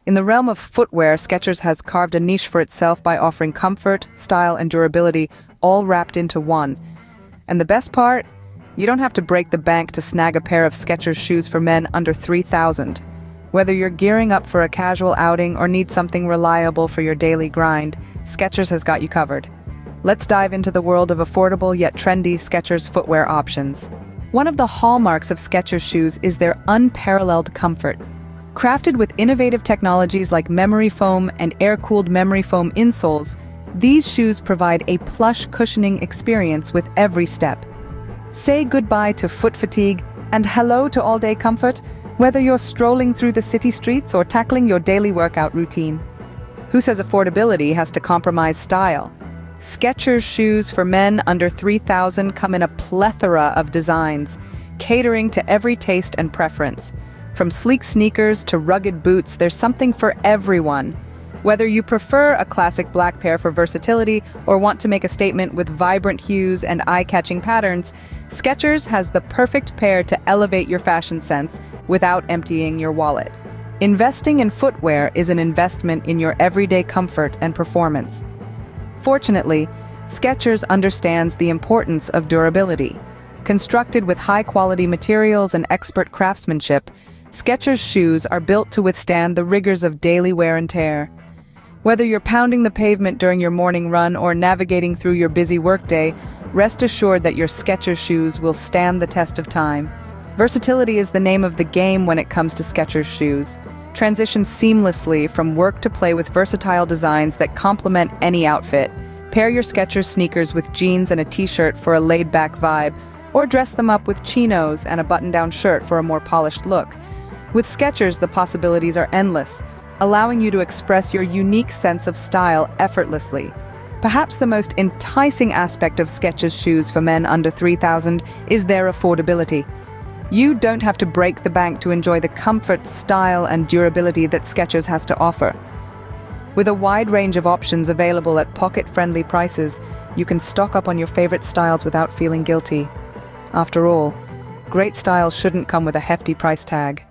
In the realm of footwear, Skechers has carved a niche for itself by offering comfort, style, and durability all wrapped into one. And the best part? You don't have to break the bank to snag a pair of Skechers shoes for men under $3,000. Whether you're gearing up for a casual outing or need something reliable for your daily grind, Skechers has got you covered. Let's dive into the world of affordable yet trendy Skechers footwear options. One of the hallmarks of Skechers shoes is their unparalleled comfort. Crafted with innovative technologies like memory foam and air-cooled memory foam insoles, these shoes provide a plush cushioning experience with every step. Say goodbye to foot fatigue and hello to all-day comfort, whether you're strolling through the city streets or tackling your daily workout routine. Who says affordability has to compromise style? Skechers shoes for men under $3,000 come in a plethora of designs, catering to every taste and preference. From sleek sneakers to rugged boots, there's something for everyone. Whether you prefer a classic black pair for versatility or want to make a statement with vibrant hues and eye-catching patterns, Skechers has the perfect pair to elevate your fashion sense without emptying your wallet. Investing in footwear is an investment in your everyday comfort and performance. Fortunately, Skechers understands the importance of durability. Constructed with high-quality materials and expert craftsmanship, Skechers shoes are built to withstand the rigors of daily wear and tear. Whether you're pounding the pavement during your morning run or navigating through your busy workday, rest assured that your Skechers shoes will stand the test of time. Versatility is the name of the game when it comes to Skechers shoes. Transition seamlessly from work to play with versatile designs that complement any outfit. Pair your Skechers sneakers with jeans and a t-shirt for a laid-back vibe, or dress them up with chinos and a button-down shirt for a more polished look. With Skechers, the possibilities are endless, allowing you to express your unique sense of style effortlessly. Perhaps the most enticing aspect of Skechers shoes for men under $3,000 is their affordability. You don't have to break the bank to enjoy the comfort, style, and durability that Skechers has to offer. With a wide range of options available at pocket-friendly prices, you can stock up on your favorite styles without feeling guilty. After all, great style shouldn't come with a hefty price tag.